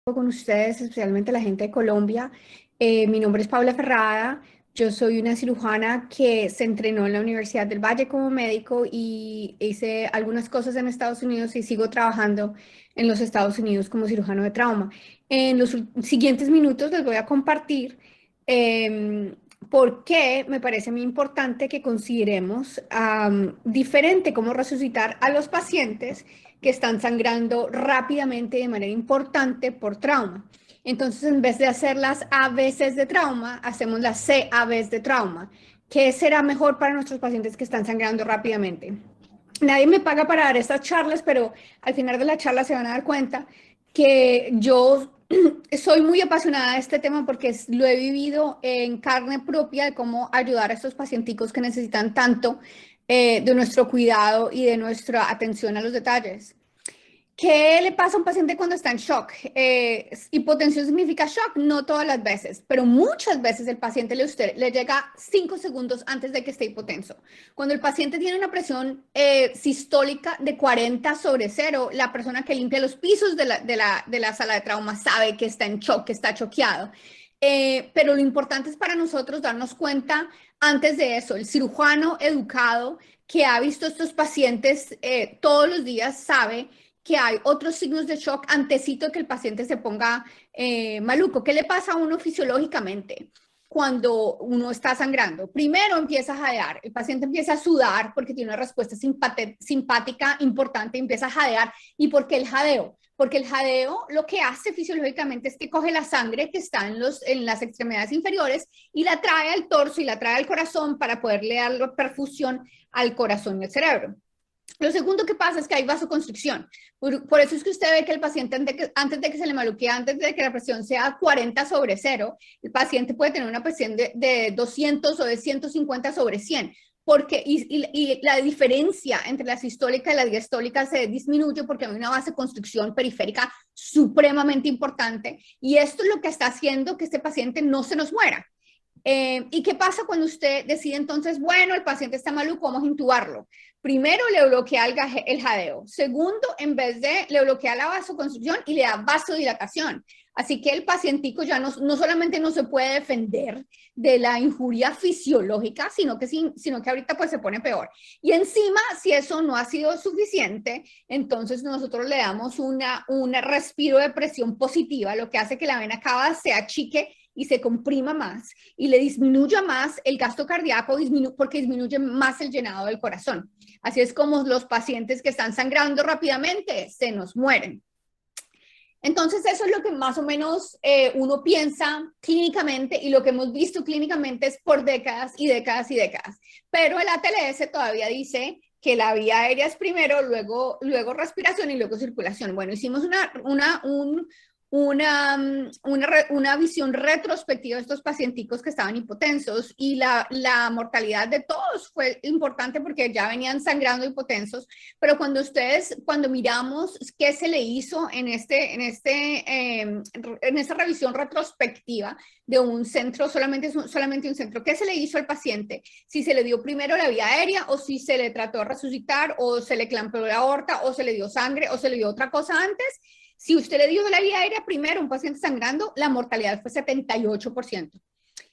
Con ustedes, especialmente la gente de Colombia. Mi nombre es Paula Ferrada. Yo soy una cirujana que se entrenó en la Universidad del Valle como médico y hice algunas cosas en Estados Unidos y sigo trabajando en los Estados Unidos como cirujano de trauma. En los siguientes minutos les voy a compartir por qué me parece muy importante que consideremos diferente cómo resucitar a los pacientes que están sangrando rápidamente y de manera importante por trauma. Entonces, en vez de hacer las A veces de trauma, hacemos las C A veces de trauma. ¿Qué será mejor para nuestros pacientes que están sangrando rápidamente? Nadie me paga para dar estas charlas, pero al final de la charla se van a dar cuenta que yo soy muy apasionada de este tema porque lo he vivido en carne propia de cómo ayudar a estos pacienticos que necesitan tanto de nuestro cuidado y de nuestra atención a los detalles. ¿Qué le pasa a un paciente cuando está en shock? Hipotensión significa shock, no todas las veces, pero muchas veces el paciente le llega 5 segundos antes de que esté hipotenso. Cuando el paciente tiene una presión sistólica de 40/0, la persona que limpia los pisos de la sala de trauma sabe que está en shock, que está choqueado. Pero lo importante es para nosotros darnos cuenta antes de eso. El cirujano educado que ha visto estos pacientes todos los días sabe que hay otros signos de shock antesito de que el paciente se ponga maluco. ¿Qué le pasa a uno fisiológicamente cuando uno está sangrando? Primero empieza a jadear, el paciente empieza a sudar porque tiene una respuesta simpática importante, empieza a jadear. ¿Y por qué el jadeo? Porque el jadeo lo que hace fisiológicamente es que coge la sangre que está en las extremidades inferiores y la trae al torso y la trae al corazón para poderle dar perfusión al corazón y al cerebro. Lo segundo que pasa es que hay vasoconstricción. Por eso es que usted ve que el paciente, antes de que se le maluquee, antes de que la presión sea 40/0, el paciente puede tener una presión de 200 o de 150/100. Porque, y la diferencia entre la sistólica y la diastólica se disminuye porque hay una vasoconstricción periférica supremamente importante. Y esto es lo que está haciendo que este paciente no se nos muera. ¿Y qué pasa cuando usted decide entonces, bueno, el paciente está maluco, vamos a intubarlo? Primero, le bloquea el jadeo. Segundo, en vez de, le bloquea la vasoconstricción y le da vasodilatación. Así que el pacientico ya no solamente no se puede defender de la injuria fisiológica, sino que ahorita pues se pone peor. Y encima, si eso no ha sido suficiente, entonces nosotros le damos un respiro de presión positiva, lo que hace que la vena cava se achique y se comprima más y le disminuya más el gasto cardíaco porque disminuye más el llenado del corazón. Así es como los pacientes que están sangrando rápidamente se nos mueren. Entonces eso es lo que más o menos uno piensa clínicamente y lo que hemos visto clínicamente es por décadas y décadas y décadas. Pero el ATLS todavía dice que la vía aérea es primero, luego respiración y luego circulación. Bueno, hicimos una visión retrospectiva de estos pacienticos que estaban hipotensos y la mortalidad de todos fue importante porque ya venían sangrando hipotensos, pero cuando miramos qué se le hizo en esta revisión retrospectiva de un centro, solamente un centro, ¿qué se le hizo al paciente? Si se le dio primero la vía aérea o si se le trató de resucitar o se le clampeó la aorta o se le dio sangre o se le dio otra cosa antes. Si usted le dio la vía aérea primero a un paciente sangrando, la mortalidad fue 78%.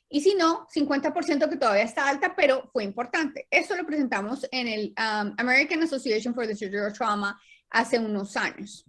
Y si no, 50% que todavía está alta, pero fue importante. Esto lo presentamos en el American Association for the Surgery of Trauma hace unos años.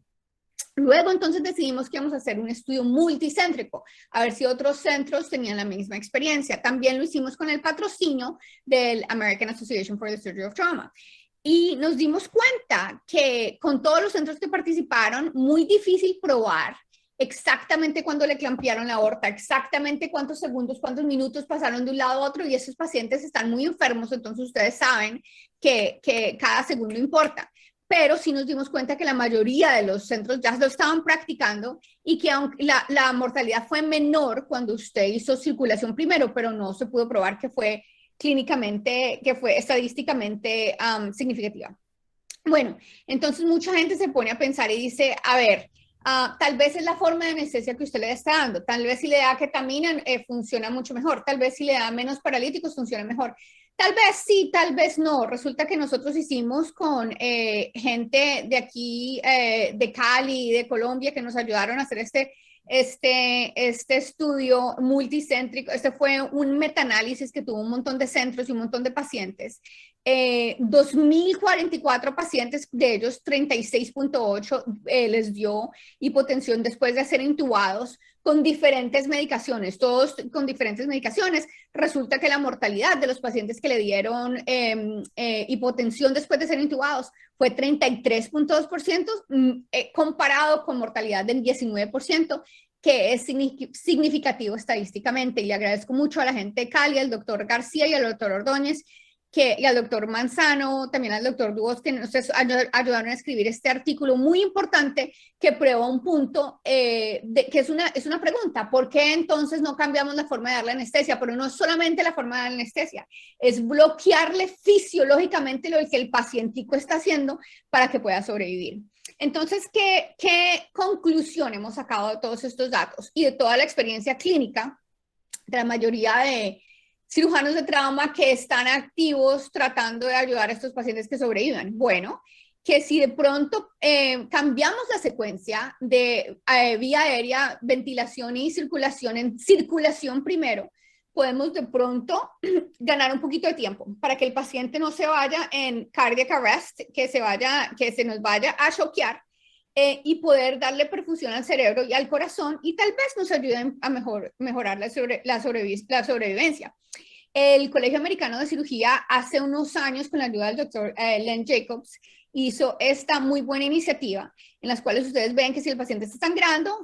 Luego entonces decidimos que íbamos a hacer un estudio multicéntrico, a ver si otros centros tenían la misma experiencia. También lo hicimos con el patrocinio del American Association for the Surgery of Trauma. Y nos dimos cuenta que con todos los centros que participaron, muy difícil probar exactamente cuándo le clampearon la aorta, exactamente cuántos segundos, cuántos minutos pasaron de un lado a otro, y esos pacientes están muy enfermos, entonces ustedes saben que cada segundo importa. Pero sí nos dimos cuenta que la mayoría de los centros ya lo estaban practicando y que aunque la mortalidad fue menor cuando usted hizo circulación primero, pero no se pudo probar que fue clínicamente, que fue estadísticamente significativa. Bueno, entonces mucha gente se pone a pensar y dice, a ver, tal vez es la forma de anestesia que usted le está dando, tal vez si le da ketamina funciona mucho mejor, tal vez si le da menos paralíticos funciona mejor. Tal vez sí, tal vez no. Resulta que nosotros hicimos con gente de aquí, de Cali, de Colombia, que nos ayudaron a hacer este estudio multicéntrico, este fue un metaanálisis que tuvo un montón de centros y un montón de pacientes. 2.044 pacientes, de ellos 36.8 les dio hipotensión después de ser intubados con diferentes medicaciones, todos con diferentes medicaciones. Resulta que la mortalidad de los pacientes que le dieron hipotensión después de ser intubados fue 33.2%, comparado con mortalidad del 19%, que es significativo estadísticamente. Y le agradezco mucho a la gente de Cali, al doctor García y al doctor Ordóñez, y al doctor Manzano, también al doctor Dubos, que nos ayudaron a escribir este artículo muy importante que prueba un punto, que es una pregunta: ¿por qué entonces no cambiamos la forma de dar la anestesia? Pero no es solamente la forma de dar la anestesia, es bloquearle fisiológicamente lo que el pacientico está haciendo para que pueda sobrevivir. Entonces, ¿qué conclusión hemos sacado de todos estos datos y de toda la experiencia clínica de la mayoría de cirujanos de trauma que están activos tratando de ayudar a estos pacientes que sobrevivan? Bueno, que si de pronto cambiamos la secuencia de vía aérea, ventilación y circulación en circulación primero, podemos de pronto ganar un poquito de tiempo para que el paciente no se vaya en cardiac arrest, que se nos vaya a choquear, y poder darle perfusión al cerebro y al corazón, y tal vez nos ayuden a mejorar la sobrevivencia. El Colegio Americano de Cirugía hace unos años, con la ayuda del doctor Len Jacobs, hizo esta muy buena iniciativa en las cuales ustedes ven que si el paciente está sangrando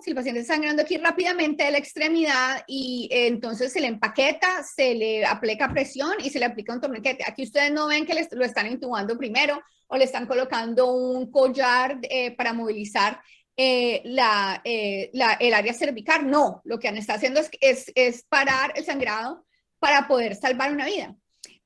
aquí rápidamente de la extremidad, y entonces se le empaqueta, se le aplica presión y se le aplica un torniquete. Aquí ustedes no ven que lo están intubando primero o le están colocando un collar para movilizar el área cervical. No, lo que han estado haciendo es parar el sangrado para poder salvar una vida.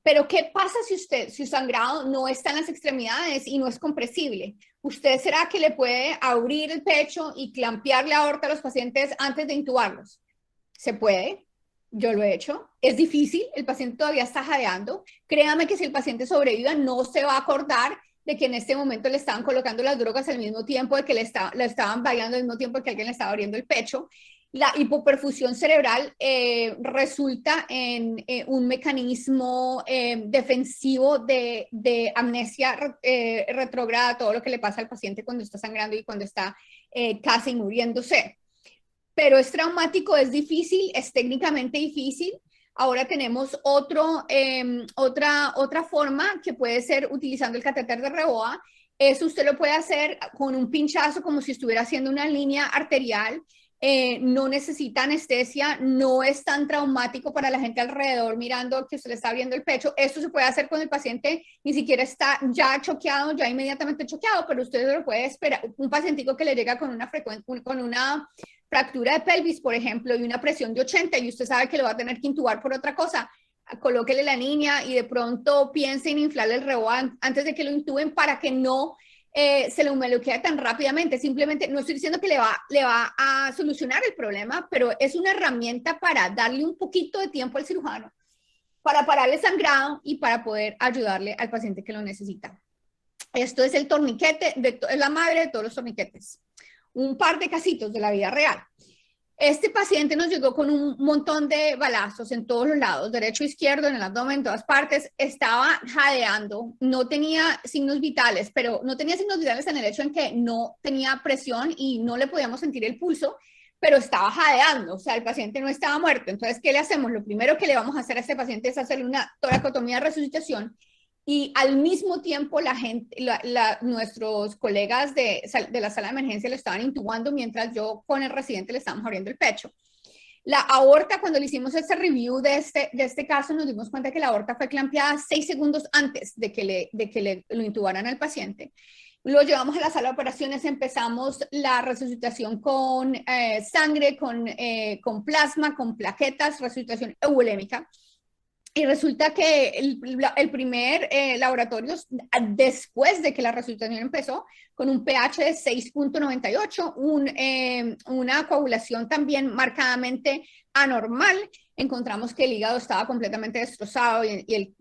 Pero ¿qué pasa si su sangrado no está en las extremidades y no es compresible? ¿Usted será que le puede abrir el pecho y clampear la aorta a los pacientes antes de intubarlos? ¿Se puede? Yo lo he hecho. Es difícil, el paciente todavía está jadeando. Créame que si el paciente sobrevive, no se va a acordar de que en este momento le estaban colocando las drogas al mismo tiempo, de que le estaban bailando al mismo tiempo que alguien le estaba abriendo el pecho. La hipoperfusión cerebral resulta en un mecanismo defensivo de amnesia retrógrada, todo lo que le pasa al paciente cuando está sangrando y cuando está casi muriéndose. Pero es traumático, es difícil, es técnicamente difícil. Ahora tenemos otra forma, que puede ser utilizando el catéter de REBOA. Eso usted lo puede hacer con un pinchazo, como si estuviera haciendo una línea arterial. No necesita anestesia, no es tan traumático para la gente alrededor mirando que usted le está abriendo el pecho. Esto se puede hacer con el paciente, ni siquiera está ya choqueado, ya inmediatamente choqueado, pero usted lo puede esperar. Un pacientico que le llega con una fractura de pelvis, por ejemplo, y una presión de 80, y usted sabe que lo va a tener que intubar por otra cosa, colóquele la niña y de pronto piense en inflarle el REBOA antes de que lo intuben, para que no se le bloquea tan rápidamente. Simplemente, no estoy diciendo que le va a solucionar el problema, pero es una herramienta para darle un poquito de tiempo al cirujano, para pararle el sangrado y para poder ayudarle al paciente que lo necesita. Esto es el torniquete, es la madre de todos los torniquetes. Un par de casitos de la vida real. Este paciente nos llegó con un montón de balazos en todos los lados, derecho, izquierdo, en el abdomen, en todas partes. Estaba jadeando, no tenía signos vitales, pero no tenía signos vitales en el hecho en que no tenía presión y no le podíamos sentir el pulso, pero estaba jadeando, o sea, el paciente no estaba muerto. Entonces, ¿qué le hacemos? Lo primero que le vamos a hacer a este paciente es hacerle una toracotomía de resucitación, y al mismo tiempo nuestros colegas de la sala de emergencia le estaban intubando mientras yo con el residente le estábamos abriendo el pecho. La aorta, cuando le hicimos este review de este caso, nos dimos cuenta que la aorta fue clampeada 6 segundos antes de que lo intubaran al paciente. Lo llevamos a la sala de operaciones, empezamos la resucitación con sangre, con plasma, con plaquetas, resucitación euvolémica. Y resulta que el primer laboratorio, después de que la resucitación empezó, con un pH de 6.98, una coagulación también marcadamente anormal, encontramos que el hígado estaba completamente destrozado y el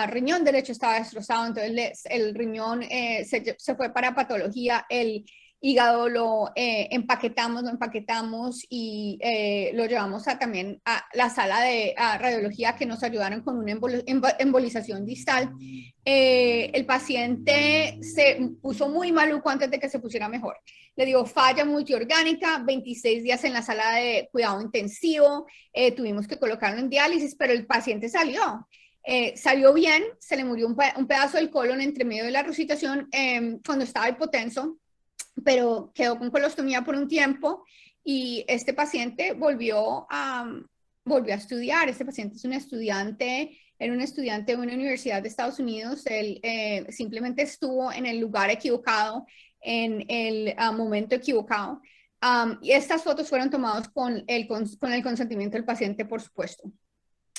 riñón derecho estaba destrozado. Entonces el riñón se fue para patología, hígado lo empaquetamos y lo llevamos también a la sala de radiología que nos ayudaron con una embolización distal. El paciente se puso muy maluco antes de que se pusiera mejor. Le dio falla multiorgánica, 26 días en la sala de cuidado intensivo, tuvimos que colocarlo en diálisis, pero el paciente salió. Salió bien, se le murió un pedazo del colon entre medio de la resucitación cuando estaba hipotenso, pero quedó con colostomía por un tiempo y este paciente volvió a estudiar. Este paciente es un estudiante, era un estudiante de una universidad de Estados Unidos. Él simplemente estuvo en el lugar equivocado, en el momento equivocado. Y estas fotos fueron tomadas con el consentimiento del paciente, por supuesto.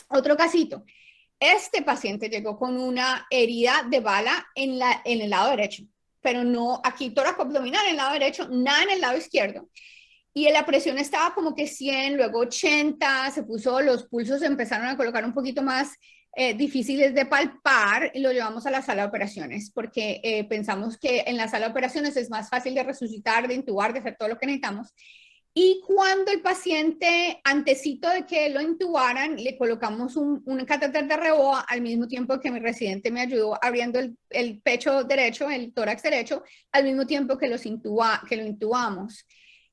Otro casito. Este paciente llegó con una herida de bala en el lado derecho, pero no aquí toracoabdominal en el lado derecho, nada en el lado izquierdo. Y la presión estaba como que 100, luego 80, los pulsos se empezaron a colocar un poquito más difíciles de palpar y lo llevamos a la sala de operaciones porque pensamos que en la sala de operaciones es más fácil de resucitar, de intubar, de hacer todo lo que necesitamos. Y cuando el paciente, antesito de que lo intubaran, le colocamos un catéter de REBOA al mismo tiempo que mi residente me ayudó abriendo el pecho derecho, el tórax derecho, al mismo tiempo que lo intubamos.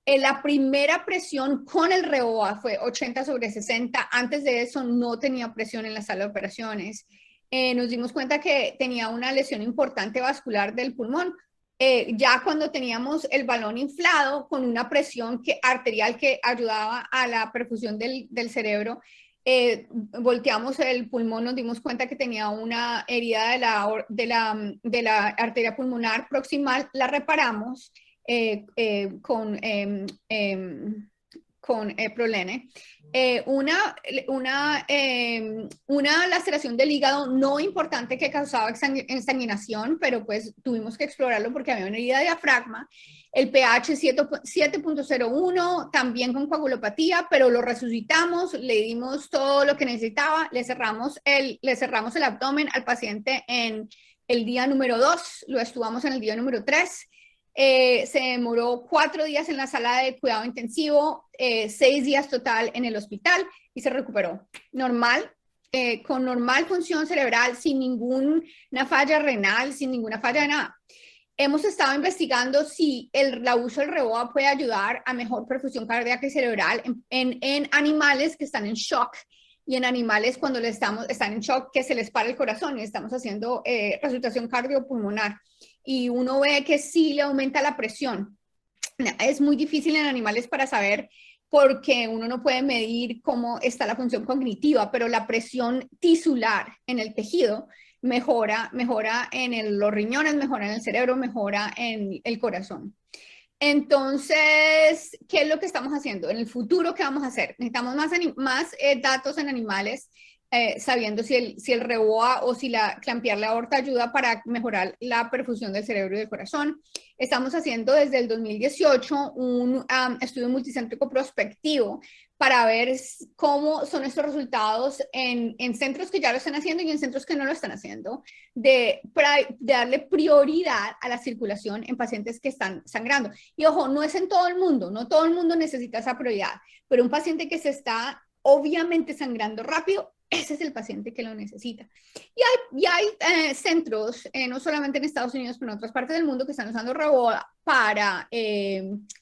La primera presión con el REBOA fue 80/60. Antes de eso no tenía presión en la sala de operaciones. Nos dimos cuenta que tenía una lesión importante vascular del pulmón. Ya cuando teníamos el balón inflado con una presión arterial que ayudaba a la perfusión del cerebro, volteamos el pulmón, nos dimos cuenta que tenía una herida de la arteria pulmonar proximal, la reparamos con Prolene. Una laceración del hígado no importante que causaba exsanguinación, pero pues tuvimos que explorarlo porque había una herida de diafragma. El pH 7.01, también con coagulopatía, pero lo resucitamos, le dimos todo lo que necesitaba, le cerramos el abdomen al paciente en el día número 2, lo estuvamos en el día número 3. Se demoró 4 días en la sala de cuidado intensivo, 6 días total en el hospital y se recuperó. Normal, con normal función cerebral, sin ninguna falla renal, sin ninguna falla de nada. Hemos estado investigando si el uso del REBOA puede ayudar a mejor perfusión cardíaca y cerebral en animales que están en shock y en animales cuando están en shock que se les para el corazón y estamos haciendo resucitación cardiopulmonar. Y uno ve que sí le aumenta la presión. Es muy difícil en animales para saber porque uno no puede medir cómo está la función cognitiva, pero la presión tisular en el tejido mejora en los riñones, mejora en el cerebro, mejora en el corazón. Entonces, ¿qué es lo que estamos haciendo? En el futuro, ¿qué vamos a hacer? Necesitamos más datos en animales, sabiendo si el REBOA o si clampear la aorta ayuda para mejorar la perfusión del cerebro y del corazón. Estamos haciendo desde el 2018 un estudio multicéntrico prospectivo para ver cómo son estos resultados en centros que ya lo están haciendo y en centros que no lo están haciendo, de darle prioridad a la circulación en pacientes que están sangrando. Y ojo, no es en todo el mundo, no todo el mundo necesita esa prioridad, pero un paciente que se está obviamente sangrando rápido, ese es el paciente que lo necesita. Y hay centros, no solamente en Estados Unidos, pero en otras partes del mundo, que están usando REBOA para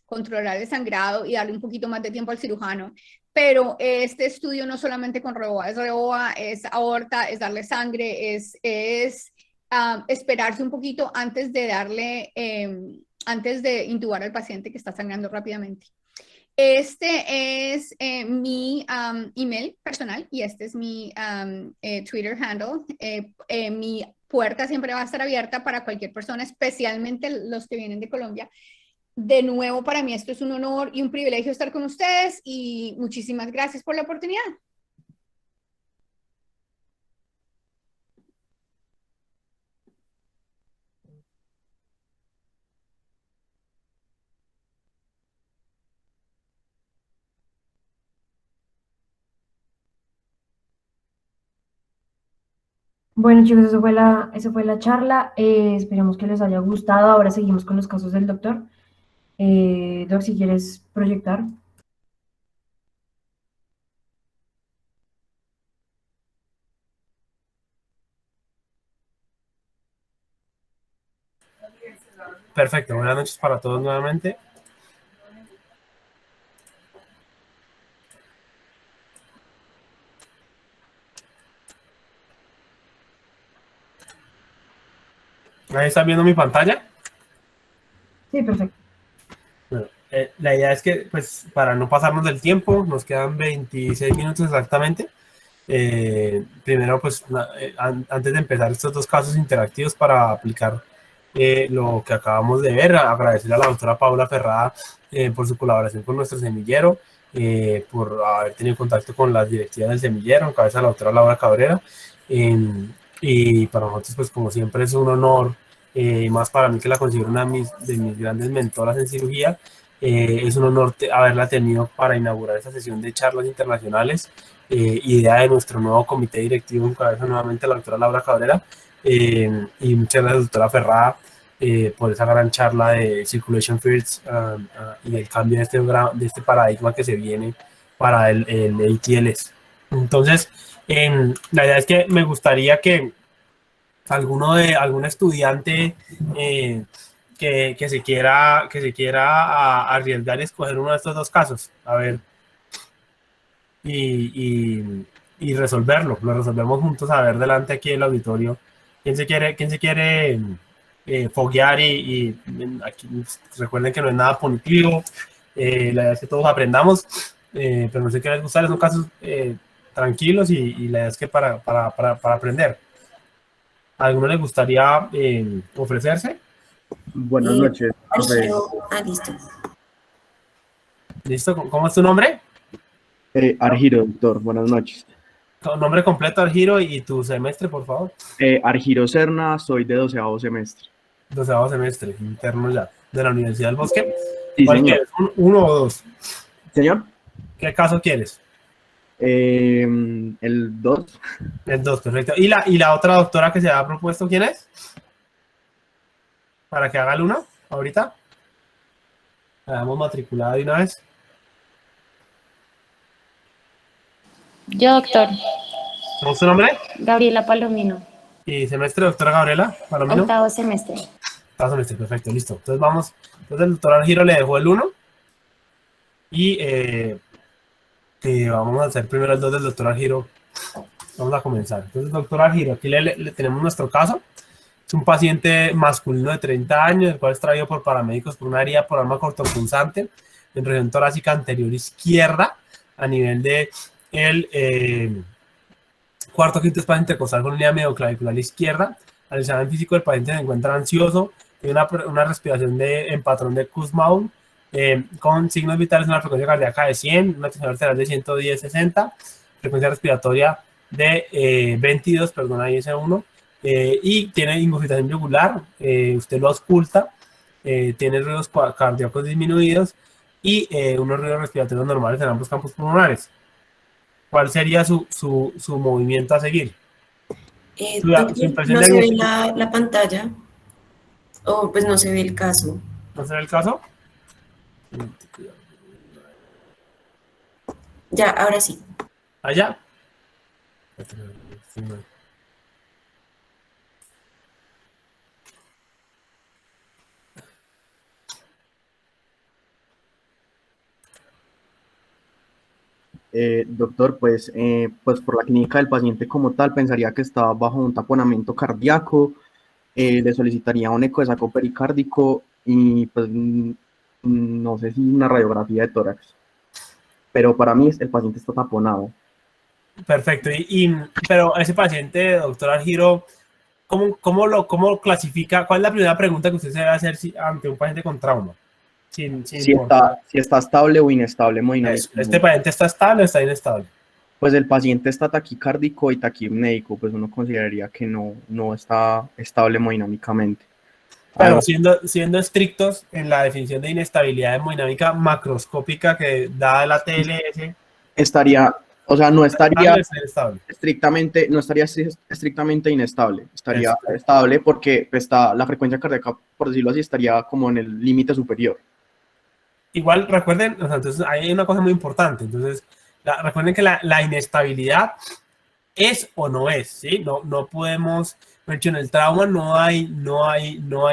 controlar el sangrado y darle un poquito más de tiempo al cirujano. Pero este estudio no solamente con REBOA, es aorta, es darle sangre, es esperarse un poquito antes de intubar al paciente que está sangrando rápidamente. Este es mi email personal y este es mi Twitter handle. Mi puerta siempre va a estar abierta para cualquier persona, especialmente los que vienen de Colombia. De nuevo, para mí esto es un honor y un privilegio estar con ustedes y muchísimas gracias por la oportunidad. Bueno, chicos, eso fue la charla. Esperemos que les haya gustado. Ahora seguimos con los casos del doctor. Doc, si quieres proyectar. Perfecto, buenas noches para todos nuevamente. ¿Ahí están viendo mi pantalla? Sí, perfecto. Bueno, la idea es que, pues, para no pasarnos del tiempo, nos quedan 26 minutos exactamente. Primero, pues, antes de empezar estos dos casos interactivos para aplicar lo que acabamos de ver, agradecer a la doctora Paula Ferrada por su colaboración con nuestro semillero, por haber tenido contacto con las directivas del semillero, en cabeza de la doctora Laura Cabrera. Y para nosotros, pues, como siempre, es un honor, y más para mí que la considero una de mis grandes mentoras en cirugía. Es un honor haberla tenido para inaugurar esta sesión de charlas internacionales, idea de nuestro nuevo comité directivo, en cabeza nuevamente la doctora Laura Cabrera. Y muchas gracias, doctora Ferrada, por esa gran charla de Circulation Fields y el cambio de este paradigma que se viene para el ATLS. Entonces, la idea es que me gustaría que algún estudiante que se quiera arriesgar y escoger uno de estos dos casos, a ver, y, y resolverlo, lo resolvemos juntos, a ver delante aquí en el auditorio, quién se quiere foguear aquí recuerden que no es nada punitivo, la idea es que todos aprendamos, pero no sé qué les gusta, son casos tranquilos y la idea es que para aprender. ¿A alguno le gustaría ofrecerse? Buenas noches, profe. Argiro, listo. ¿Listo? ¿Cómo es tu nombre? Argiro, doctor, buenas noches. Nombre completo, Argiro, y tu semestre, por favor. Argiro Serna, soy de 12º semestre. 12º semestre, interno ya, de la Universidad del Bosque. Sí, ¿Cuál señor. quieres? ¿Uno o dos? Señor. ¿Qué caso quieres? El 2. El 2, perfecto. ¿Y la otra doctora que se ha propuesto, quién es? Para que haga el 1, ahorita. La damos matriculada de una vez. Yo, doctor. ¿Cómo es tu nombre? Gabriela Palomino. ¿Y semestre, doctora Gabriela Palomino? Octavo semestre. Octavo semestre, perfecto, listo. Entonces vamos, entonces el doctor Argiro le dejó el 1 y vamos a hacer primero el 2 del doctor Argiro. Vamos a comenzar. Entonces, doctor Argiro, aquí le tenemos nuestro caso. Es un paciente masculino de 30 años, el cual es traído por paramédicos por una herida por arma cortopunzante en región torácica anterior izquierda, a nivel de el cuarto quinto espacio intercostal con línea medioclavicular izquierda. Al examen físico del paciente se encuentra ansioso, tiene una respiración en patrón de Kussmaul, con signos vitales, una frecuencia cardíaca de 100, una tensión arterial de 110-60, frecuencia respiratoria de 22, perdón, ahí ese 1, y tiene ingurgitación yugular, usted lo ausculta, tiene ruidos cardíacos disminuidos y unos ruidos respiratorios normales en ambos campos pulmonares. ¿Cuál sería su movimiento a seguir? Doctor, no se ve la pantalla, o pues no se ve el caso. ¿No se ve el caso? Ya, ahora sí. ¿Allá? Doctor, pues por la clínica del paciente como tal, pensaría que está bajo un taponamiento cardíaco, le solicitaría un eco de saco pericárdico y pues no sé si una radiografía de tórax. Pero para mí el paciente está taponado. Perfecto. Pero ese paciente, doctor Argiro, ¿cómo clasifica? ¿Cuál es la primera pregunta que usted se debe hacer ante un paciente con trauma? Si está estable o inestable hemodinámicamente. ¿Este paciente está estable o está inestable? Pues el paciente está taquicárdico y taquipnéico, pues uno consideraría que no está estable hemodinámicamente. Pero siendo estrictos en la definición de inestabilidad hemodinámica macroscópica que da la TLS, estaría, o sea, no estaría estrictamente inestable, estaría estable porque está la frecuencia cardíaca, por decirlo así, estaría como en el límite superior. igual recuerden, o sea, entonces hay una cosa muy importante, entonces recuerden que la inestabilidad es o no es, ¿sí? No podemos, de hecho, en el trauma no hay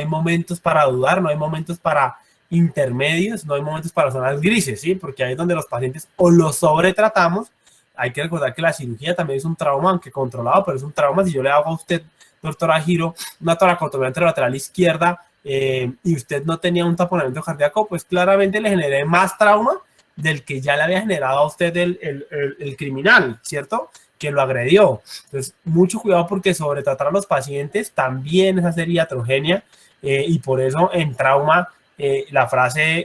momentos para dudar, no hay momentos para intermedios, no hay momentos para zonas grises, ¿sí? Porque ahí es donde los pacientes o los sobretratamos. Hay que recordar que la cirugía también es un trauma, aunque controlado, pero es un trauma. Si yo le hago a usted, doctora Giro, una toracotomía anterolateral izquierda y usted no tenía un taponamiento cardíaco, pues claramente le generé más trauma del que ya le había generado a usted el criminal, ¿cierto? Que lo agredió. Entonces, mucho cuidado porque sobretratar a los pacientes también es hacer iatrogenia y por eso en trauma la frase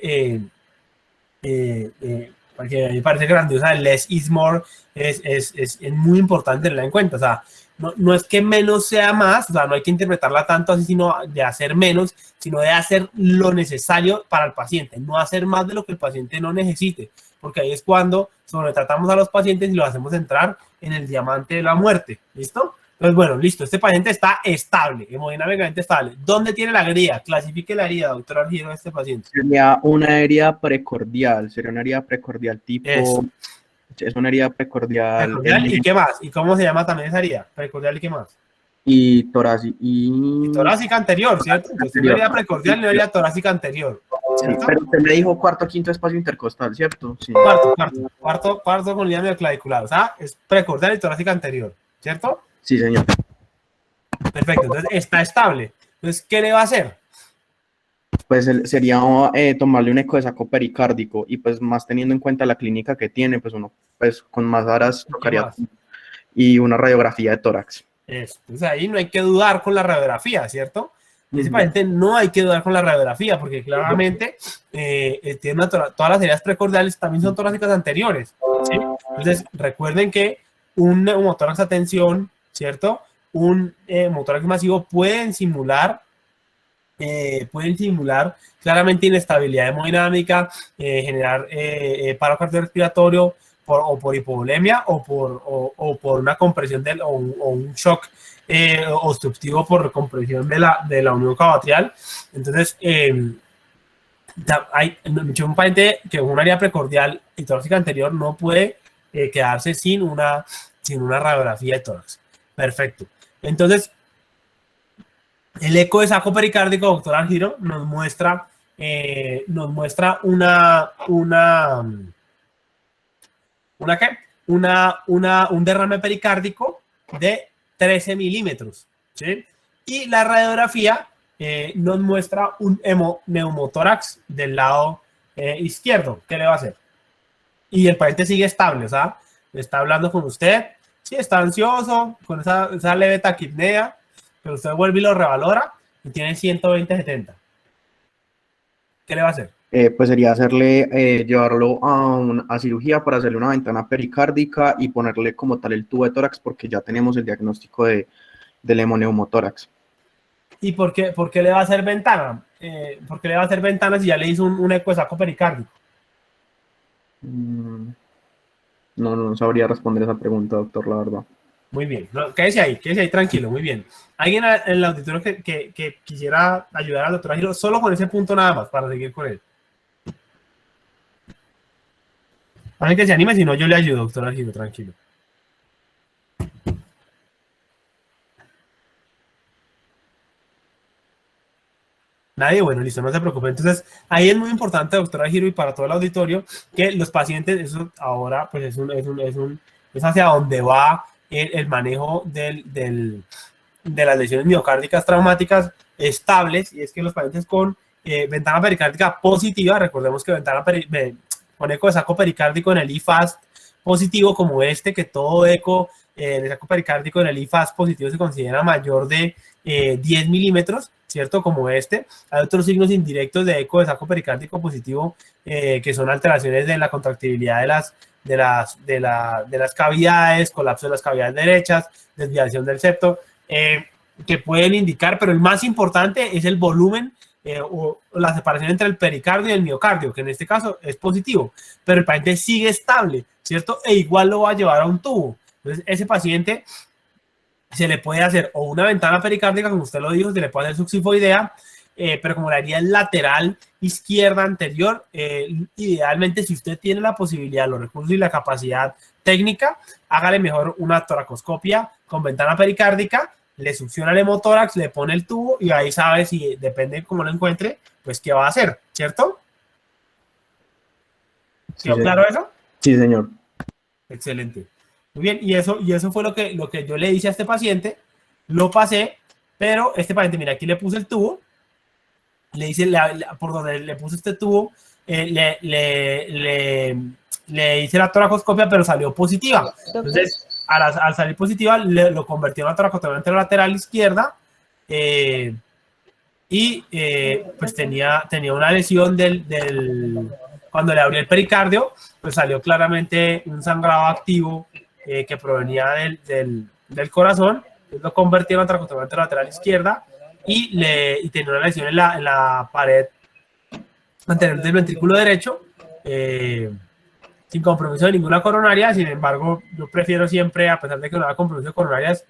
que a mí me parece grandiosa, less is more, es muy importante tenerla en cuenta. O sea, no es que menos sea más, o sea, no hay que interpretarla tanto así, sino de hacer menos, sino de hacer lo necesario para el paciente, no hacer más de lo que el paciente no necesite, porque ahí es cuando sobretratamos a los pacientes y los hacemos entrar en el diamante de la muerte. ¿Listo? Entonces, bueno, listo, este paciente está estable, hemodinámicamente estable. ¿Dónde tiene la herida? Clasifique la herida, doctor Argiro, de este paciente. Sería una herida precordial, tipo... Eso. Es una herida precordial. ¿Y qué más? ¿Y cómo se llama también esa herida? Precordial y qué más. Y torácica. Y torácica anterior, ¿cierto? Pues una herida precordial y una herida torácica anterior. ¿Cierto? Sí, pero usted me dijo cuarto, quinto espacio intercostal, ¿cierto? Sí. Cuarto con línea mioclavicular. O sea, es precordial y torácica anterior, ¿cierto? Sí, señor. Perfecto, entonces está estable. Entonces, ¿qué le va a hacer? Pues sería tomarle un eco de saco pericárdico y pues más teniendo en cuenta la clínica que tiene, pues uno pues con más horas tocaría y una radiografía de tórax. Entonces ahí no hay que dudar con la radiografía, ¿cierto? Y ese paciente no hay que dudar con la radiografía porque claramente tiene todas las heridas precordiales también son torácicas anteriores, ¿sí? Entonces recuerden que un neumotórax a tensión, ¿cierto? Un neumotórax masivo pueden simular claramente inestabilidad hemodinámica, generar paro cardiorrespiratorio o por hipovolemia o por una compresión o un shock obstructivo por compresión de la unión cavatrial. Entonces, hay un paciente que con una herida precordial y torácica anterior no puede quedarse sin una radiografía de tórax. Perfecto. Entonces, el eco de saco pericárdico, doctor Argiro, nos muestra un derrame pericárdico de 13 milímetros, ¿sí? Y la radiografía nos muestra un neumotórax del lado izquierdo. ¿Qué le va a hacer? Y el paciente sigue estable, o sea, está hablando con usted, sí, está ansioso, con esa leve taquipnea, pero usted vuelve y lo revalora y tiene 120/70. ¿Qué le va a hacer? Pues sería llevarlo a cirugía para hacerle una ventana pericárdica y ponerle como tal el tubo de tórax porque ya tenemos el diagnóstico del hemoneumotórax. ¿Y por qué le va a hacer ventana? ¿Por qué le va a hacer ventana si ya le hizo un eco de saco pericárdico? No sabría responder esa pregunta, doctor, la verdad. Muy bien, quédese ahí tranquilo, muy bien. ¿Alguien en el auditorio que quisiera ayudar al doctor Argiro solo con ese punto nada más para seguir con él? Alguien que se anime, si no yo le ayudo, doctor Argiro, tranquilo. Nadie, bueno, listo, no se preocupe. Entonces, ahí es muy importante, doctor Argiro, y para todo el auditorio, que los pacientes, eso ahora, pues es hacia donde va el manejo de las lesiones miocárdicas traumáticas estables, y es que los pacientes con ventana pericárdica positiva, recordemos que con eco de saco pericárdico en el IFAST positivo, como que todo eco de saco pericárdico en el IFAST positivo se considera mayor de 10 milímetros, ¿cierto? Como Hay otros signos indirectos de eco de saco pericárdico positivo que son alteraciones de la contractibilidad de las cavidades, colapso de las cavidades derechas, desviación del septo, que pueden indicar, pero el más importante es el volumen o la separación entre el pericardio y el miocardio, que en este caso es positivo, pero el paciente sigue estable, ¿cierto? E igual lo va a llevar a un tubo. Entonces, ese paciente se le puede hacer o una ventana pericárdica, como usted lo dijo, se le puede hacer suxifoidea, pero como la herida es lateral izquierda anterior, idealmente si usted tiene la posibilidad, los recursos y la capacidad técnica, hágale mejor una toracoscopia con ventana pericárdica, le succiona el hemotórax, le pone el tubo y ahí sabe si, depende de cómo lo encuentre, pues qué va a hacer, ¿cierto? ¿Quedó claro eso? Sí, señor. Excelente. Muy bien, y eso fue lo que yo le hice a este paciente, lo pasé, pero este paciente, mira, aquí le puse el tubo, le hice, por donde le puse este tubo, le hice la toracoscopia, pero salió positiva. Entonces, al salir positiva, lo convertí en una toracoscopia lateral izquierda, pues tenía una lesión cuando le abrí el pericardio, pues salió claramente un sangrado activo que provenía del corazón. Entonces lo convertí en una toracoscopia lateral izquierda y tenía una lesión en la pared anterior del ventrículo derecho, sin compromiso de ninguna coronaria. Sin embargo, yo prefiero siempre, a pesar de que no haya compromiso de coronarias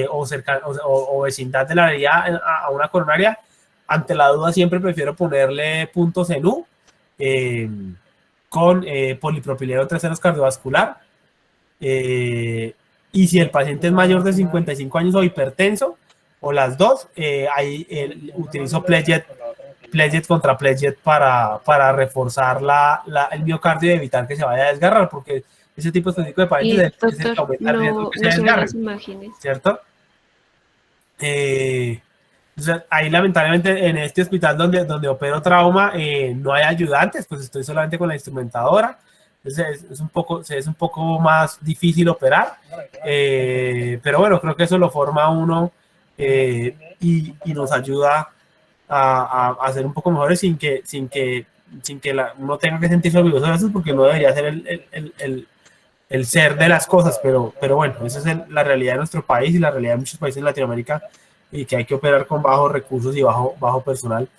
o vecindad de la herida a una coronaria, ante la duda siempre prefiero ponerle puntos en U con polipropileno 3 cardiovascular. Y si el paciente es mayor de 55 años o hipertenso, o las dos, ahí utilizo Pledget contra Pledget para reforzar el miocardio y evitar que se vaya a desgarrar, porque ese tipo específico de pacientes es el que aumenta el riesgo que se desgarre, ¿cierto? Entonces, ahí lamentablemente en este hospital donde opero trauma no hay ayudantes, pues estoy solamente con la instrumentadora. Entonces es un poco más difícil operar, pero bueno, creo que eso lo forma uno y nos ayuda a ser un poco mejores sin que uno tenga que sentirse orgulloso de eso, porque no debería ser el ser de las cosas, pero bueno, esa es la realidad de nuestro país y la realidad de muchos países en Latinoamérica, y que hay que operar con bajos recursos y bajo personal.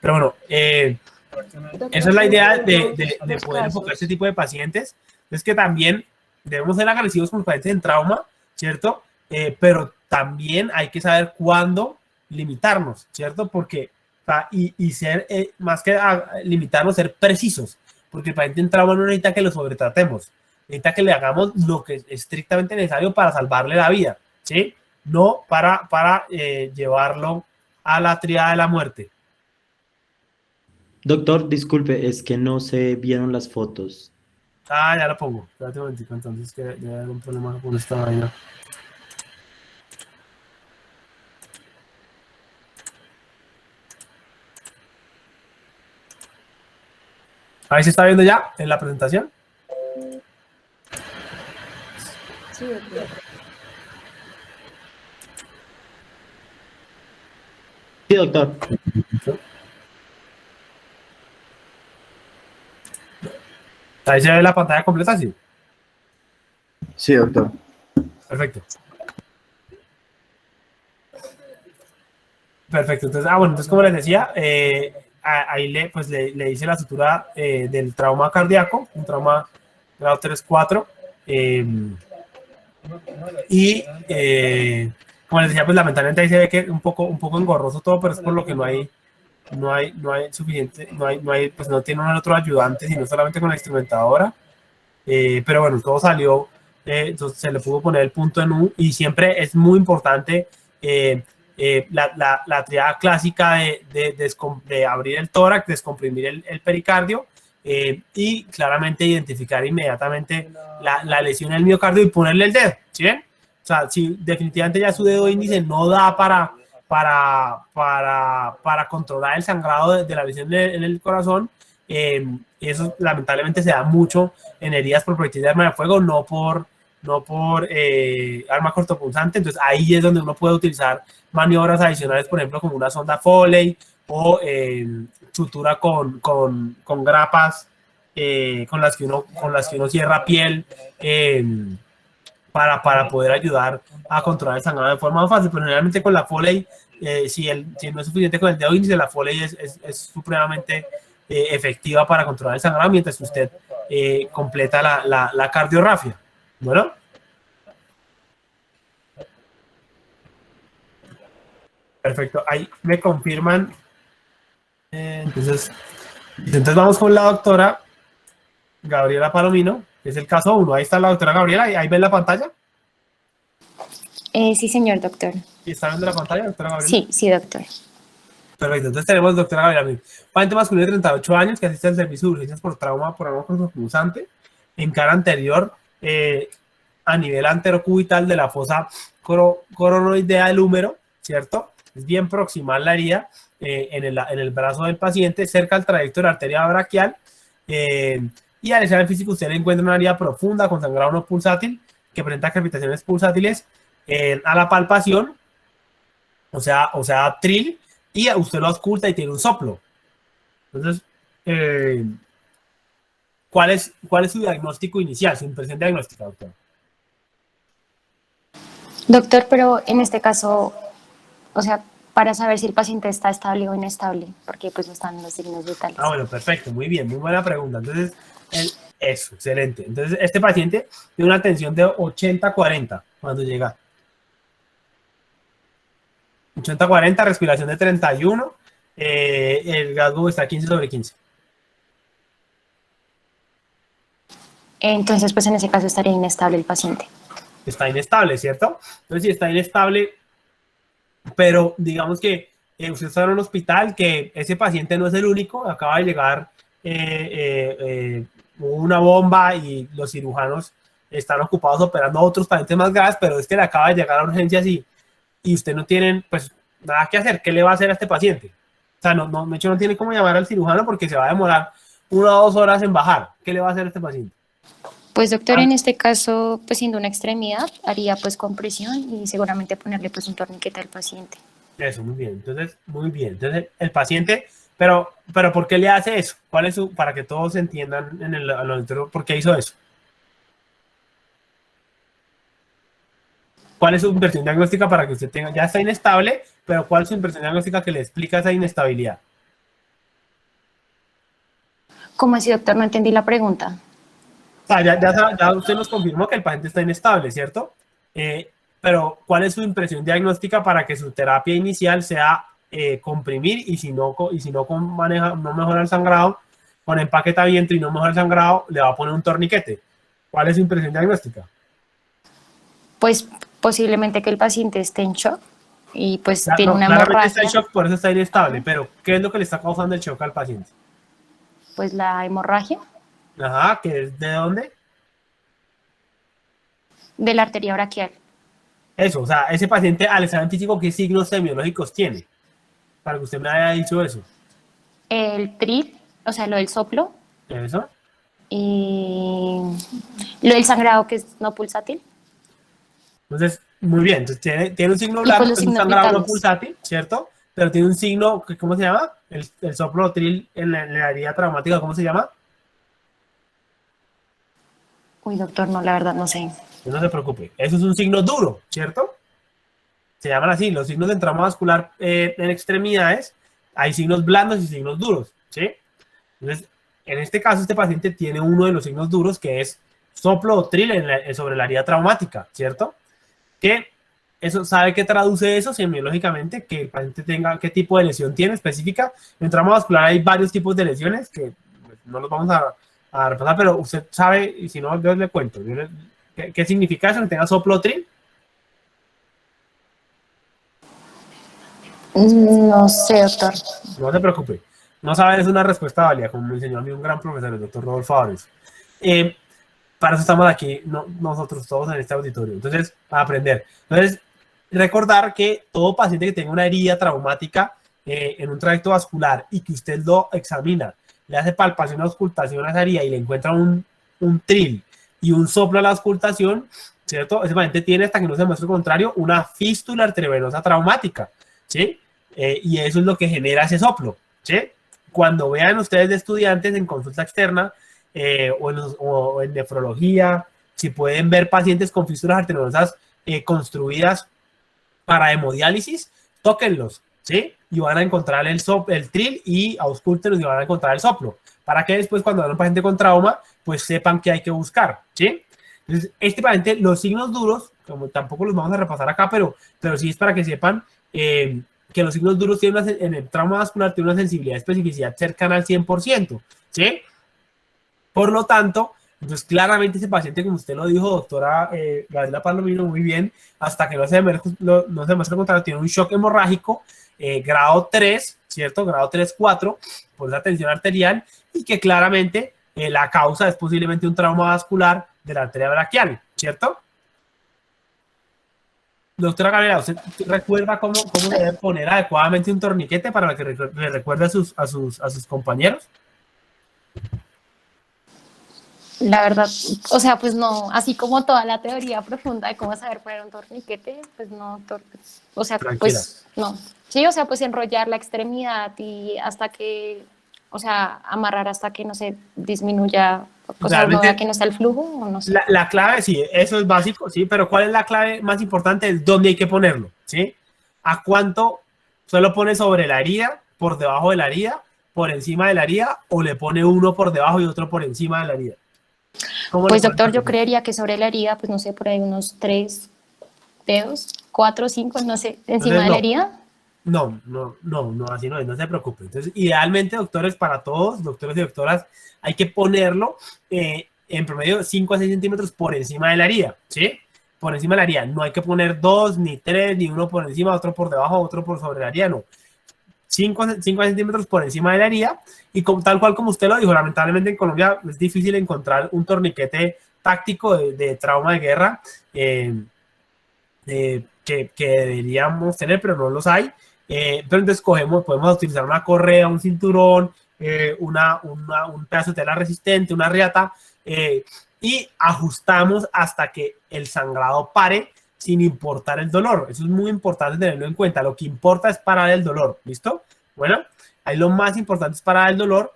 Pero bueno, esa es la idea de poder enfocar este tipo de pacientes. Es que también debemos ser agresivos con los pacientes en trauma, ¿cierto? Pero también hay que saber cuándo limitarnos, ¿cierto? Porque, y ser, más que limitarnos, ser precisos, porque el paciente en trauma no necesita que lo sobretratemos, necesita que le hagamos lo que es estrictamente necesario para salvarle la vida, ¿sí? No para llevarlo a la tríada de la muerte. Doctor, disculpe, es que no se vieron las fotos. Ya lo pongo. Espérate un momentico, entonces, que ya hay un problema con esta vaina. Ahí se está viendo ya en la presentación. Sí, doctor. Sí, doctor. Ahí se ve la pantalla completa, ¿sí? Sí, doctor. Perfecto. Perfecto. Entonces, bueno, entonces como les decía, ahí le hice la sutura del trauma cardíaco, un trauma grado 3-4. Como les decía, pues lamentablemente ahí se ve que es un poco engorroso todo, pero es por lo que no hay suficiente, pues no tiene un otro ayudante, sino solamente con la instrumentadora. Pero bueno, todo salió, entonces se le pudo poner el punto en U, y siempre es muy importante la triada clásica de abrir el tórax, descomprimir el pericardio, y claramente identificar inmediatamente la lesión del miocardio y ponerle el dedo, ¿sí ven? O sea, si definitivamente ya su dedo índice no da para controlar el sangrado de la lesión en el corazón, eso lamentablemente se da mucho en heridas por proyectil de arma de fuego, no por arma cortopunzante. Entonces ahí es donde uno puede utilizar maniobras adicionales, por ejemplo, como una sonda Foley o sutura con grapas con las que uno cierra piel, para poder ayudar a controlar el sangrado de forma más fácil. Pero generalmente con la Foley, si no es suficiente con el dedo índice, la Foley es supremamente efectiva para controlar el sangrado mientras usted completa la cardiografía. Bueno. Perfecto. Ahí me confirman Entonces vamos con la doctora Gabriela Palomino, que es el caso 1. Ahí está la doctora Gabriela, ahí ven la pantalla. Sí, señor doctor. ¿Y está viendo la pantalla, doctora Gabriela? Sí, sí, doctor. Perfecto, entonces tenemos doctora Gabriela. Paciente masculino de 38 años que asiste al servicio de urgencias por trauma por algo punzante en cara anterior a nivel anterocubital de la fosa coronoidea del húmero, ¿cierto? Es bien proximal la herida en el brazo del paciente, cerca al trayecto de la arteria braquial. Y al examen físico usted le encuentra una herida profunda con sangrado no pulsátil que presenta crepitaciones pulsátiles a la palpación, o sea, tril, y usted lo ausculta y tiene un soplo. Entonces, ¿cuál es su diagnóstico inicial, su impresión diagnóstica, doctor? Doctor, pero en este caso, o sea, para saber si el paciente está estable o inestable, porque pues no están los signos vitales. Ah, bueno, perfecto, muy bien, muy buena pregunta. Entonces, eso, excelente. Entonces, este paciente tiene una tensión de 80-40 cuando llega. 80-40, respiración de 31, el Glasgow está 15/15. Entonces, pues en ese caso estaría inestable el paciente. Está inestable, ¿cierto? Entonces, si está inestable, pero digamos que usted está en un hospital, que ese paciente no es el único, acaba de llegar una bomba y los cirujanos están ocupados operando a otros pacientes más graves, pero es que le acaba de llegar a urgencias y usted no tiene, pues, nada que hacer. ¿Qué le va a hacer a este paciente? O sea, de hecho, no tiene cómo llamar al cirujano porque se va a demorar 1 o 2 horas en bajar. ¿Qué le va a hacer a este paciente? Pues doctor, en este caso, pues siendo una extremidad, haría pues compresión y seguramente ponerle pues un torniquete al paciente. Eso, muy bien. Entonces, muy bien. Entonces, el paciente, pero ¿por qué le hace eso? ¿Cuál es para que todos entiendan en el auditorio, por qué hizo eso? ¿Cuál es su impresión diagnóstica para que usted tenga, ya está inestable, pero cuál es su impresión diagnóstica que le explica esa inestabilidad? ¿Cómo así, doctor? No entendí la pregunta. O sea, ya usted nos confirmó que el paciente está inestable, ¿cierto? Pero ¿cuál es su impresión diagnóstica para que su terapia inicial sea comprimir y si no mejora el sangrado, con empaquetamiento y no mejora el sangrado, le va a poner un torniquete? ¿Cuál es su impresión diagnóstica? Pues posiblemente que el paciente esté en shock y pues tiene una claramente hemorragia. está en shock, por eso está inestable, pero ¿qué es lo que le está causando el shock al paciente? Pues la hemorragia Ajá, ¿que es de dónde? de la arteria braquial. Eso, o sea, ese paciente al examen físico, ¿qué signos semiológicos tiene? Para que usted me haya dicho eso. El tril, o sea, lo del soplo ¿Eso? y lo del sangrado que es no pulsátil. Entonces, muy bien, entonces tiene un signo Y blanco, pues los que es un signos sangrado no vitales. pulsátil, ¿cierto? Pero tiene un signo, ¿cómo se llama? El soplo tril en la herida traumática, ¿cómo se llama? Uy, doctor, no, la verdad no sé. No se preocupe, eso es un signo duro, ¿cierto? Se llaman así, los signos de trauma vascular en extremidades, hay signos blandos y signos duros, ¿sí? Entonces, en este caso, este paciente tiene uno de los signos duros que es soplo o tril sobre la herida traumática, ¿cierto? Que eso, ¿sabe qué traduce eso semiológicamente? Que el paciente tenga, qué tipo de lesión tiene específica. En trauma vascular hay varios tipos de lesiones que no los vamos a repasar, pero usted sabe, y si no, yo le cuento. ¿Qué significa eso? Que tenga soplo o tril. No sé, doctor. No se preocupe. No sabe, es una respuesta válida, como me enseñó a mí un gran profesor, el doctor Rodolfo Álvarez. Para eso estamos aquí, nosotros todos en este auditorio. Entonces, para aprender. Entonces, recordar que todo paciente que tenga una herida traumática en un trayecto vascular y que usted lo examina, le hace palpación o auscultación a esa herida y le encuentra un tril y un soplo a la auscultación, ¿cierto? Ese paciente tiene, hasta que no se muestre lo contrario, una fístula arteriovenosa traumática, ¿sí? Y eso es lo que genera ese soplo, ¿sí? Cuando vean ustedes de estudiantes en consulta externa o en nefrología, si pueden ver pacientes con fístulas arteriovenosas construidas para hemodiálisis, tóquenlos, ¿sí? Y van a encontrar el tril y auscúltenlos y van a encontrar el soplo, para que después cuando vean un paciente con trauma, pues sepan qué hay que buscar, ¿sí? Entonces, este paciente, los signos duros, como tampoco los vamos a repasar acá, pero sí es para que sepan que que los signos duros tienen en el trauma vascular tiene una sensibilidad y especificidad cercana al 100%, ¿sí? Por lo tanto, entonces claramente ese paciente, como usted lo dijo, doctora Gabriela Palomino, muy bien, hasta que no se demuestre lo contrario, tiene un shock hemorrágico grado 3, ¿cierto? Grado 3-4, por esa tensión arterial, y que claramente la causa es posiblemente un trauma vascular de la arteria braquial, ¿cierto? Doctora Gabriela, ¿usted recuerda cómo debe poner adecuadamente un torniquete para que le recuerde a sus compañeros? La verdad, o sea, pues no, así como toda la teoría profunda de cómo saber poner un torniquete, pues no, o sea, Tranquila. pues no. Sí, o sea, pues enrollar la extremidad y hasta que, o sea, amarrar hasta que no se disminuya, o sea, uno vea que no está el flujo, o no sé. La clave, sí, eso es básico, sí, pero ¿cuál es la clave más importante? Es dónde hay que ponerlo, ¿sí? ¿A cuánto solo pone sobre la herida, por debajo de la herida, por encima de la herida, o le pone uno por debajo y otro por encima de la herida? Pues doctor, yo creería que sobre la herida, pues no sé, por ahí unos 3 dedos, 4, 5, no sé, encima de la herida. No, así no es, no se preocupe. Entonces, idealmente, doctores, para todos, doctores y doctoras, hay que ponerlo en promedio 5 a 6 centímetros por encima de la herida, ¿sí? Por encima de la herida. No hay que poner 2, ni 3, ni uno por encima, otro por debajo, otro por sobre la herida, no. 5 centímetros por encima de la herida, y tal cual como usted lo dijo, lamentablemente en Colombia es difícil encontrar un torniquete táctico de trauma de guerra que deberíamos tener, pero no los hay. Pero entonces podemos utilizar una correa, un cinturón, un pedazo de tela resistente, una riata, y ajustamos hasta que el sangrado pare, sin importar el dolor. Eso es muy importante tenerlo en cuenta. Lo que importa es parar el dolor, ¿listo? Bueno, ahí lo más importante es parar el dolor,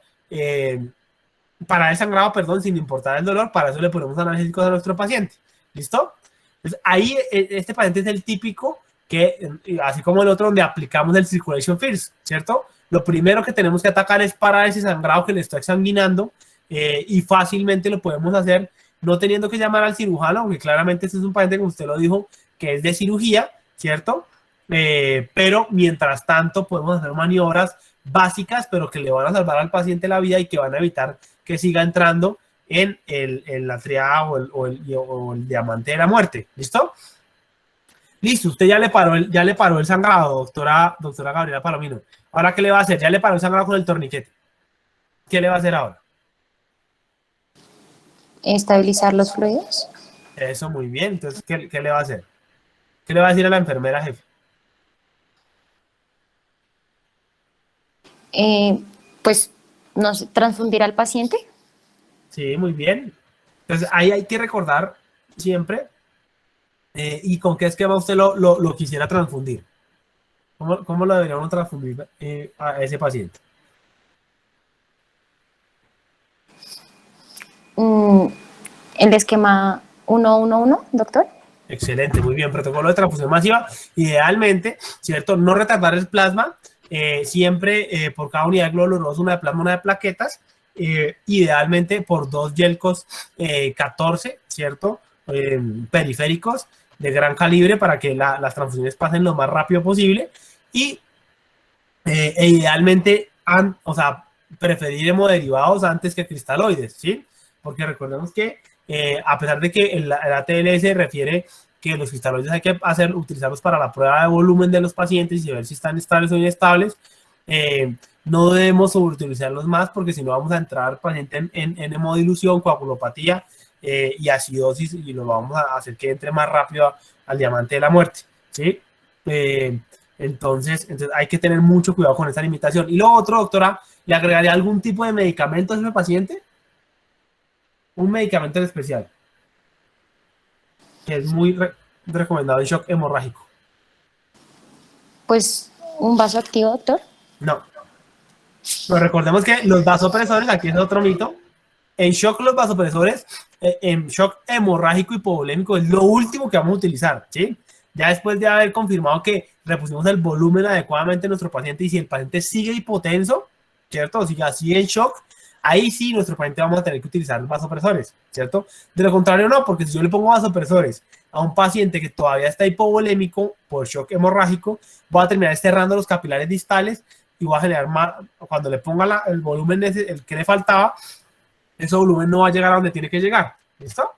parar el sangrado, perdón, sin importar el dolor. Para eso le ponemos analgésicos a nuestro paciente, ¿listo? Entonces, ahí este paciente es el típico que, así como el otro, donde aplicamos el circulation first, ¿cierto? Lo primero que tenemos que atacar es parar ese sangrado que le está exsanguinando, y fácilmente lo podemos hacer no teniendo que llamar al cirujano, porque claramente este es un paciente, como usted lo dijo, que es de cirugía, ¿cierto? Pero mientras tanto podemos hacer maniobras básicas, pero que le van a salvar al paciente la vida y que van a evitar que siga entrando en la triada o el diamante de la muerte. ¿Listo? Listo, usted ya le paró el sangrado, doctora Gabriela Palomino. ¿Ahora qué le va a hacer? Ya le paró el sangrado con el torniquete. ¿Qué le va a hacer ahora? Estabilizar los fluidos. Eso, muy bien. Entonces, ¿qué le va a hacer? ¿Qué le va a decir a la enfermera jefe? Pues, no sé, transfundir al paciente. Sí, muy bien. Entonces, ahí hay que recordar siempre, y con qué esquema usted lo quisiera transfundir. ¿Cómo lo deberíamos transfundir a ese paciente? El esquema 1-1-1, doctor. Excelente, muy bien. Protocolo de transfusión masiva. Idealmente, ¿cierto? No retardar el plasma. Siempre por cada unidad de glóbulo rojo, una de plasma, una de plaquetas. Idealmente por 2 Yelcos 14, ¿cierto? Periféricos de gran calibre para que las transfusiones pasen lo más rápido posible. Y idealmente, preferir hemoderivados antes que cristaloides, ¿sí? Porque recordemos que a pesar de que el ATLS refiere que los cristaloides hay que utilizarlos para la prueba de volumen de los pacientes y ver si están estables o inestables, no debemos sobreutilizarlos más, porque si no vamos a entrar paciente en hemodilución, coagulopatía y acidosis, y lo vamos a hacer que entre más rápido al diamante de la muerte, ¿sí? Entonces hay que tener mucho cuidado con esta limitación. Y lo otro, doctora, ¿le agregaría algún tipo de medicamento a ese paciente? Un medicamento en especial, que es muy recomendado en shock hemorrágico. Pues, ¿un vasoactivo, doctor? No. Pero recordemos que los vasopresores, aquí es otro mito. En shock, los vasopresores, en shock hemorrágico hipovolémico, es lo último que vamos a utilizar, ¿sí? Ya después de haber confirmado que repusimos el volumen adecuadamente a nuestro paciente, y si el paciente sigue hipotenso, ¿cierto? O sigue así en shock, Ahí sí, nuestro paciente vamos a tener que utilizar vasopresores, ¿cierto? De lo contrario, no, porque si yo le pongo vasopresores a un paciente que todavía está hipovolémico por shock hemorrágico, voy a terminar cerrando los capilares distales y voy a generar más, cuando le ponga el volumen el que le faltaba, ese volumen no va a llegar a donde tiene que llegar. ¿Listo?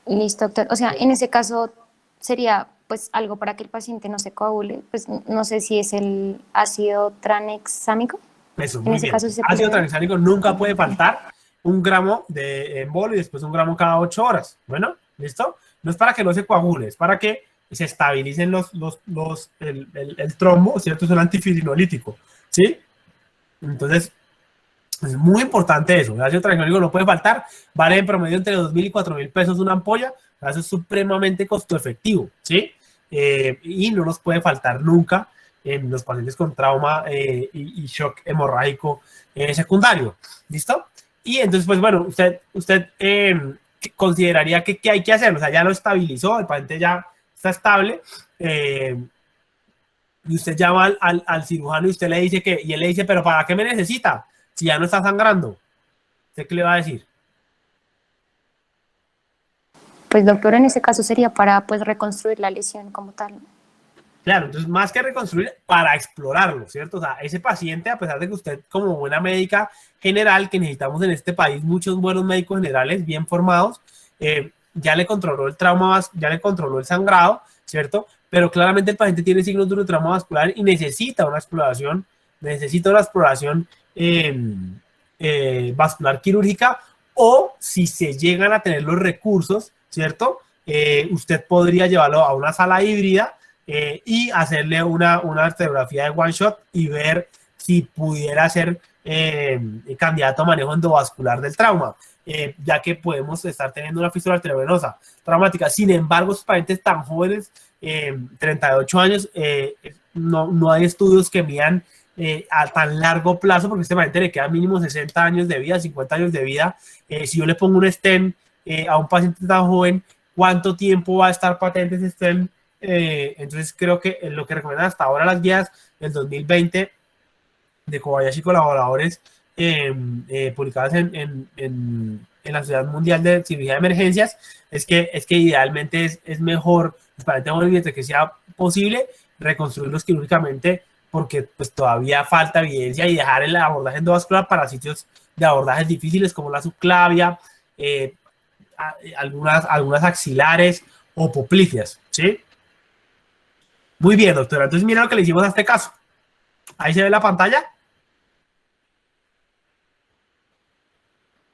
Listo, doctor. O sea, en ese caso sería pues algo para que el paciente no se coagule, pues no sé si es el ácido tranexámico. Eso, En muy ese bien. caso sí se Ácido puede. tranexámico nunca puede faltar, 1 gramo de embolo y después 1 gramo cada 8 horas. Bueno, ¿listo? No es para que no se coagule, es para que se estabilicen el trombo, ¿cierto? Es un antifibrinolytico, ¿sí? Entonces, es muy importante eso. El ácido tranexámico no puede faltar, vale en promedio entre 2.000 y 4.000 pesos una ampolla, eso es supremamente costo efectivo, ¿sí? Y no nos puede faltar nunca en los pacientes con trauma y shock hemorrágico secundario, ¿listo? Y entonces, pues bueno, usted consideraría que ¿qué hay que hacer? O sea, ya lo estabilizó, el paciente ya está estable, y usted llama al cirujano y usted le dice y él le dice, pero ¿para qué me necesita? Si ya no está sangrando. ¿Usted qué le va a decir? Pues doctor, en ese caso sería para pues reconstruir la lesión como tal. Claro, entonces más que reconstruir, para explorarlo, ¿cierto? O sea, ese paciente, a pesar de que usted como buena médica general, que necesitamos en este país muchos buenos médicos generales bien formados, ya le controló el trauma, ya le controló el sangrado, ¿cierto? Pero claramente el paciente tiene signos de un trauma vascular y necesita una exploración vascular quirúrgica, o si se llegan a tener los recursos, ¿cierto? Usted podría llevarlo a una sala híbrida y hacerle una arteriografía de one shot y ver si pudiera ser candidato a manejo endovascular del trauma, ya que podemos estar teniendo una fístula arteriovenosa traumática. Sin embargo, esos pacientes tan jóvenes, 38 años, no hay estudios que midan a tan largo plazo, porque este paciente le queda mínimo 60 años de vida, 50 años de vida. Si yo le pongo un stent a un paciente tan joven, ¿cuánto tiempo va a estar patente ese stent? Entonces creo que lo que recomiendan hasta ahora las guías del 2020 de Kobayashi y colaboradores, publicadas en la Sociedad Mundial de Cirugía de Emergencias, es que idealmente es mejor, para que sea posible, reconstruirlos quirúrgicamente, porque pues todavía falta evidencia, y dejar el abordaje endovascular para sitios de abordajes difíciles como la subclavia, algunas axilares o popliteas, ¿sí? Muy bien, doctora. Entonces, mira lo que le hicimos a este caso. Ahí se ve la pantalla.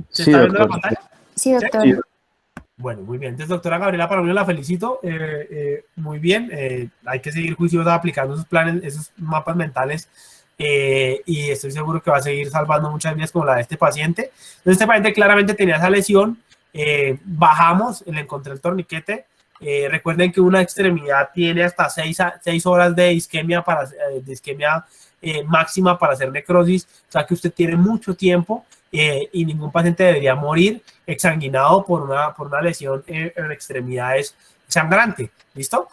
¿Se está viendo la pantalla? Sí, doctor. Sí. Bueno, muy bien. Entonces, doctora Gabriela Palomino, la felicito. Muy bien. Hay que seguir juiciosa aplicando esos planes, esos mapas mentales. Y estoy seguro que va a seguir salvando muchas vidas como la de este paciente. Entonces, este paciente claramente tenía esa lesión. Bajamos, le encontré el torniquete. Recuerden que una extremidad tiene hasta 6 horas de isquemia, máxima para hacer necrosis, o sea que usted tiene mucho tiempo, y ningún paciente debería morir exsanguinado por una lesión en extremidades sangrante, ¿listo?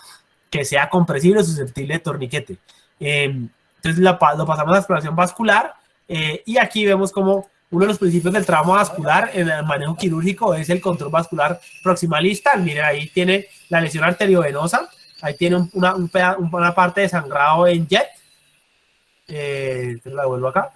Que sea compresible o susceptible de torniquete. Entonces lo pasamos a exploración vascular, y aquí vemos como uno de los principios del trauma vascular en el manejo quirúrgico es el control vascular proximalista. Miren, ahí tiene la lesión arteriovenosa, ahí tiene una parte de sangrado en jet. La devuelvo acá.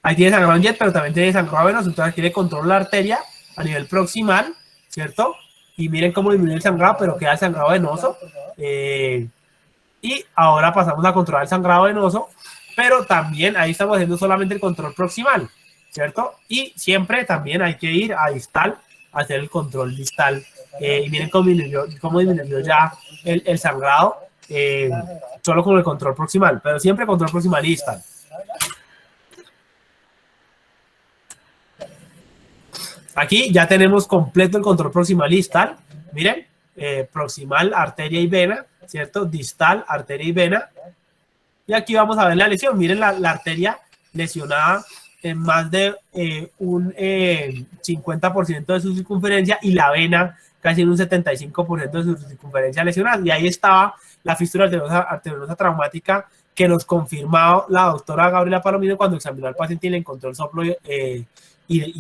Ahí tiene sangrado en jet, pero también tiene sangrado venoso, entonces tiene control de la arteria a nivel proximal, ¿cierto? Y miren cómo disminuye el sangrado, pero queda el sangrado venoso. Y ahora pasamos a controlar el sangrado venoso, pero también ahí estamos haciendo solamente el control proximal, ¿cierto? Y siempre también hay que ir a distal, a hacer el control distal. Y miren cómo disminuyó ya el sangrado, solo con el control proximal, pero siempre control proximal y distal. Aquí ya tenemos completo el control proximal y distal. Miren, proximal, arteria y vena, ¿cierto? Distal, arteria y vena. Y aquí vamos a ver la lesión. Miren la arteria lesionada en más de un 50% de su circunferencia, y la vena casi en un 75% de su circunferencia lesionada. Y ahí estaba la fístula arteriosa traumática que nos confirmaba la doctora Gabriela Palomino cuando examinó al paciente y le encontró el soplo y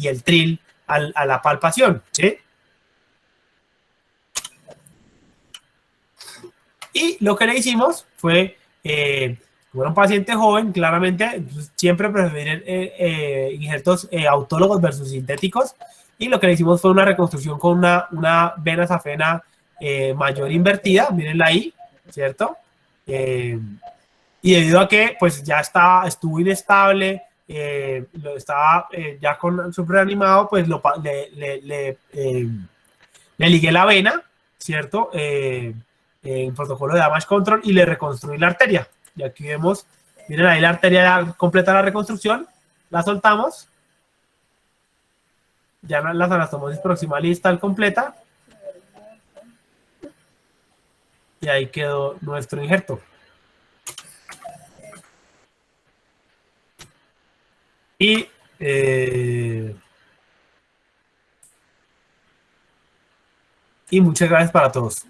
el trill a la palpación, ¿sí? Y lo que le hicimos fue, como era un paciente joven, claramente siempre preferir injertos autólogos versus sintéticos, y lo que le hicimos fue una reconstrucción con una vena safena mayor invertida, mírenla ahí, ¿cierto? Y debido a que pues ya estuvo inestable, estaba ya con subreanimado, pues le ligué la vena, ¿cierto? En protocolo de damage control y le reconstruí la arteria. Y aquí vemos, miren ahí la arteria ya completa la reconstrucción, la soltamos, ya la anastomosis proximal y está completa, y ahí quedó nuestro injerto. Y muchas gracias para todos.